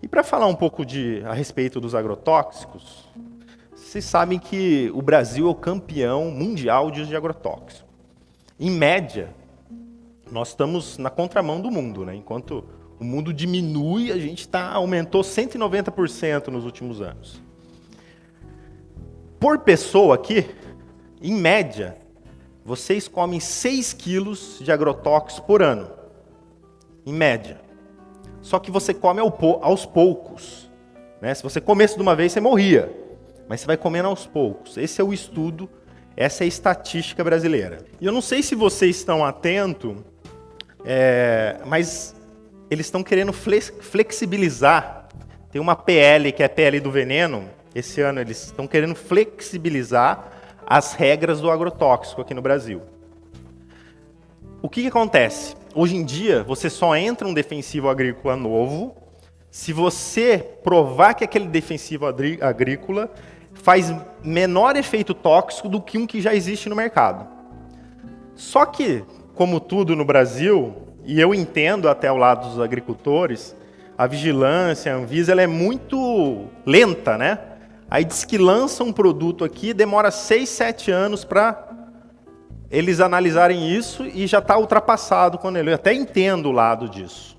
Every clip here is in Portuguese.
E para falar um pouco a respeito dos agrotóxicos, vocês sabem que o Brasil é o campeão mundial de uso de agrotóxico. Em média, nós estamos na contramão do mundo, né? Enquanto o mundo diminui, a gente aumentou 190% nos últimos anos. Por pessoa aqui, em média, vocês comem 6 quilos de agrotóxicos por ano. Em média. Só que você come aos poucos. Né? Se você comesse de uma vez, você morria. Mas você vai comendo aos poucos. Esse é o estudo, essa é a estatística brasileira. E eu não sei se vocês estão atentos, mas eles estão querendo flexibilizar. Tem uma PL, que é a PL do veneno. Esse ano eles estão querendo flexibilizar as regras do agrotóxico aqui no Brasil. O que acontece? Hoje em dia, você só entra um defensivo agrícola novo se você provar que aquele defensivo agrícola faz menor efeito tóxico do que um que já existe no mercado. Só que, como tudo no Brasil, e eu entendo até o lado dos agricultores, a vigilância, a Anvisa, ela é muito lenta, né? Aí diz que lança um produto aqui, demora 6, 7 anos para eles analisarem isso e já está ultrapassado quando ele. Eu até entendo o lado disso.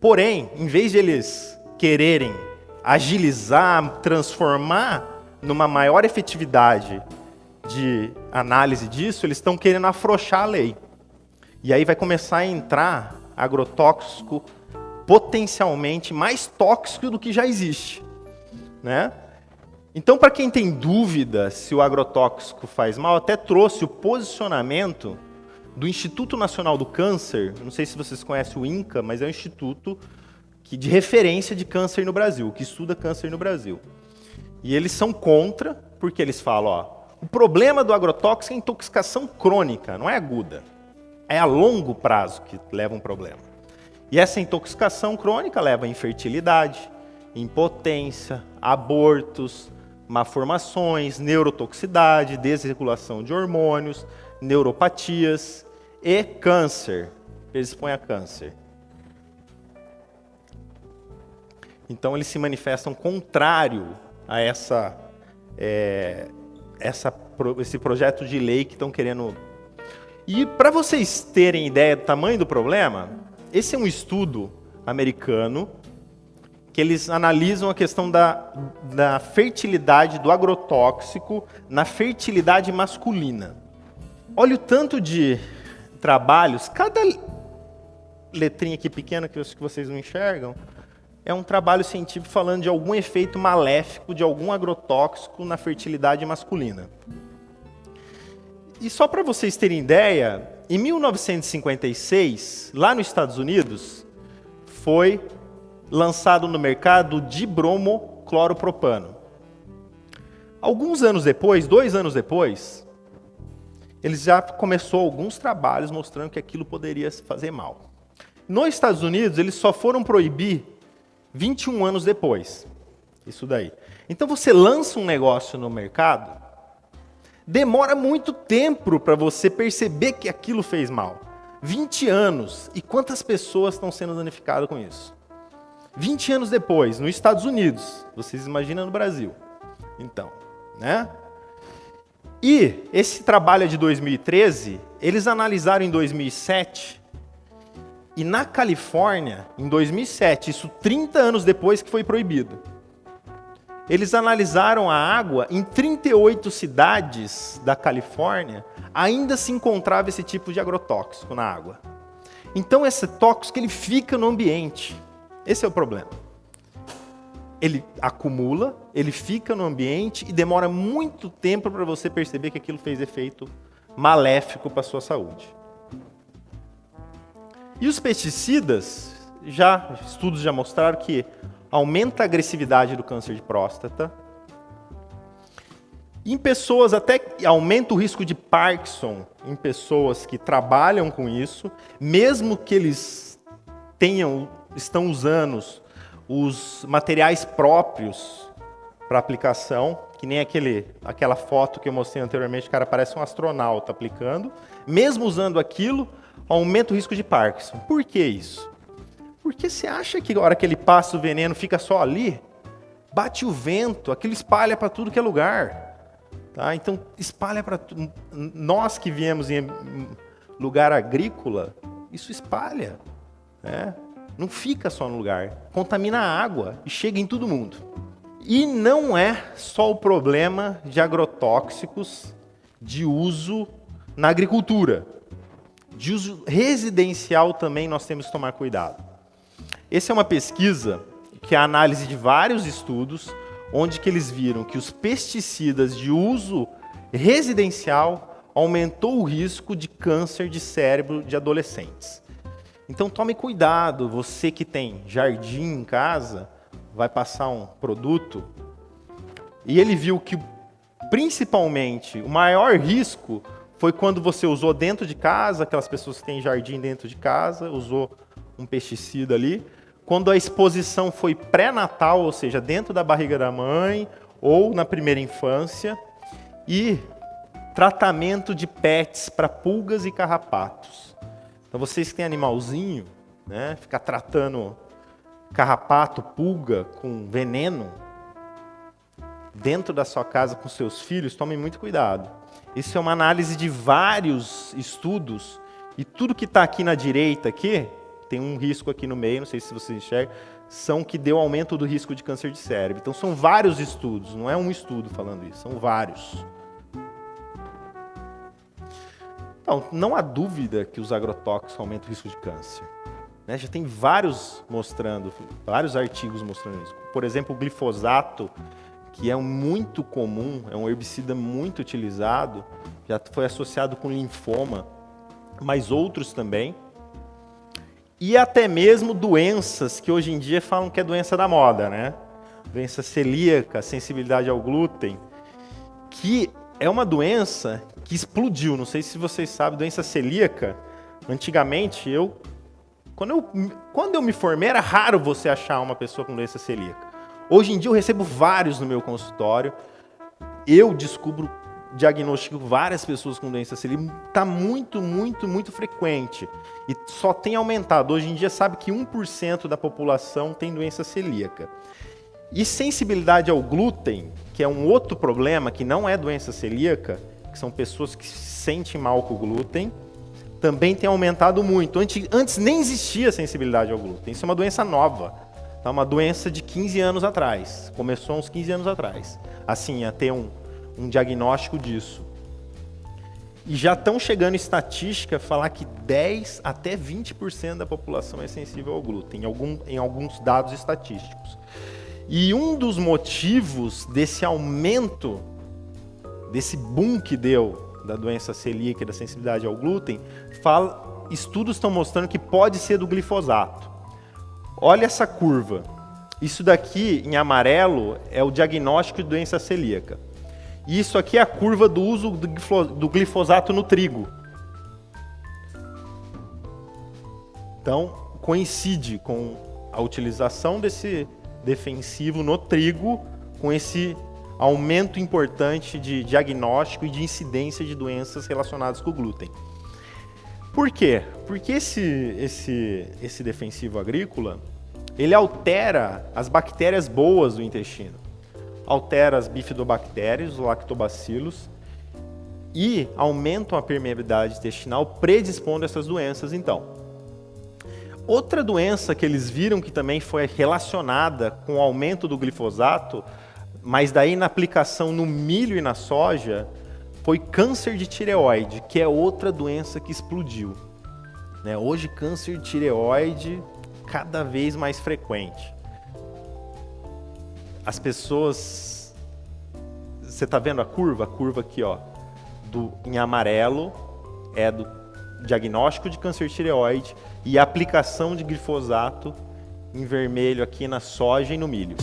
Porém, em vez de eles quererem agilizar, transformar numa maior efetividade de análise disso, eles estão querendo afrouxar a lei. E aí vai começar a entrar agrotóxico potencialmente mais tóxico do que já existe. Né? Então, para quem tem dúvida se o agrotóxico faz mal, até trouxe o posicionamento do Instituto Nacional do Câncer. Não sei se vocês conhecem o INCA, mas é um instituto de referência de câncer no Brasil, que estuda câncer no Brasil. E eles são contra, porque eles falam, o problema do agrotóxico é a intoxicação crônica, não é aguda. É a longo prazo que leva um problema. E essa intoxicação crônica leva a infertilidade, impotência, abortos, malformações, neurotoxicidade, desregulação de hormônios, neuropatias e câncer. Eles expõem a câncer. Então, eles se manifestam contrário a esse projeto de lei que estão querendo. E para vocês terem ideia do tamanho do problema, esse é um estudo americano que eles analisam a questão da fertilidade do agrotóxico na fertilidade masculina. Olha o tanto de trabalhos, cada letrinha aqui pequena que vocês não enxergam, é um trabalho científico falando de algum efeito maléfico de algum agrotóxico na fertilidade masculina. E só para vocês terem ideia, em 1956, lá nos Estados Unidos, foi lançado no mercado o dibromocloropropano. Alguns anos depois, 2 anos depois, eles já começou alguns trabalhos mostrando que aquilo poderia fazer mal. Nos Estados Unidos, eles só foram proibir 21 anos depois. Isso daí. Então você lança um negócio no mercado, demora muito tempo para você perceber que aquilo fez mal. 20 anos. E quantas pessoas estão sendo danificadas com isso? 20 anos depois, nos Estados Unidos. Vocês imaginam no Brasil. Então, né? E esse trabalho é de 2013, eles analisaram em 2007, e na Califórnia, em 2007, isso 30 anos depois que foi proibido, eles analisaram a água em 38 cidades da Califórnia, ainda se encontrava esse tipo de agrotóxico na água. Então esse tóxico ele fica no ambiente. Esse é o problema. Ele acumula, ele fica no ambiente e demora muito tempo para você perceber que aquilo fez efeito maléfico para a sua saúde. E os pesticidas, estudos já mostraram que aumenta a agressividade do câncer de próstata. Em pessoas, até aumenta o risco de Parkinson em pessoas que trabalham com isso, mesmo que eles estão usando os materiais próprios para aplicação, que nem aquela foto que eu mostrei anteriormente, o cara parece um astronauta aplicando. Mesmo usando aquilo, aumenta o risco de Parkinson. Por que isso? Porque você acha que a hora que ele passa o veneno fica só ali? Bate o vento, aquilo espalha para tudo que é lugar. Tá? Então, espalha para tudo. Nós que viemos em lugar agrícola, isso espalha. Né? Não fica só no lugar. Contamina a água e chega em todo mundo. E não é só o problema de agrotóxicos de uso na agricultura. De uso residencial também nós temos que tomar cuidado. Essa é uma pesquisa que é a análise de vários estudos, onde que eles viram que os pesticidas de uso residencial aumentou o risco de câncer de cérebro de adolescentes. Então tome cuidado, você que tem jardim em casa, vai passar um produto, e ele viu que principalmente o maior risco foi quando você usou dentro de casa, aquelas pessoas que têm jardim dentro de casa, usou um pesticida ali, quando a exposição foi pré-natal, ou seja, dentro da barriga da mãe, ou na primeira infância, e tratamento de pets para pulgas e carrapatos. Então vocês que têm animalzinho, né, ficar tratando carrapato, pulga com veneno dentro da sua casa com seus filhos, tomem muito cuidado. Isso é uma análise de vários estudos, e tudo que está aqui na direita, aqui, tem um risco aqui no meio, não sei se vocês enxergam, são que deu aumento do risco de câncer de cérebro. Então são vários estudos, não é um estudo falando isso, são vários. Então, não há dúvida que os agrotóxicos aumentam o risco de câncer. Né? Já tem vários artigos mostrando isso. Por exemplo, o glifosato, que é muito comum, é um herbicida muito utilizado, já foi associado com linfoma, mas outros também. E até mesmo doenças que hoje em dia falam que é doença da moda, né? Doença celíaca, sensibilidade ao glúten, que é uma doença que explodiu. Não sei se vocês sabem, doença celíaca. Antigamente, quando eu me formei, era raro você achar uma pessoa com doença celíaca. Hoje em dia eu recebo vários no meu consultório. Eu diagnostico várias pessoas com doença celíaca. Está muito, muito, muito frequente. E só tem aumentado. Hoje em dia sabe que 1% da população tem doença celíaca. E sensibilidade ao glúten, que é um outro problema, que não é doença celíaca, que são pessoas que se sentem mal com o glúten, também tem aumentado muito. Antes nem existia sensibilidade ao glúten. Isso é uma doença nova. É uma doença de 15 anos atrás. Começou há uns 15 anos atrás. Assim, a ter um diagnóstico disso. E já estão chegando em estatística a falar que 10 até 20% da população é sensível ao glúten, em alguns dados estatísticos. E um dos motivos desse aumento, desse boom que deu da doença celíaca e da sensibilidade ao glúten, estudos estão mostrando que pode ser do glifosato. Olha essa curva. Isso daqui, em amarelo, é o diagnóstico de doença celíaca. E isso aqui é a curva do uso do glifosato no trigo. Então, coincide com a utilização desse defensivo no trigo, com esse aumento importante de diagnóstico e de incidência de doenças relacionadas com o glúten. Por quê? Porque esse defensivo agrícola, ele altera as bactérias boas do intestino. Altera as bifidobactérias, os lactobacilos, e aumentam a permeabilidade intestinal, predispondo a essas doenças, então. Outra doença que eles viram que também foi relacionada com o aumento do glifosato, mas daí na aplicação no milho e na soja, foi câncer de tireoide, que é outra doença que explodiu. Né? Hoje, câncer de tireoide cada vez mais frequente. As pessoas... Você está vendo a curva? A curva aqui, ó, em amarelo, é do diagnóstico de câncer de tireoide e a aplicação de glifosato em vermelho aqui na soja e no milho.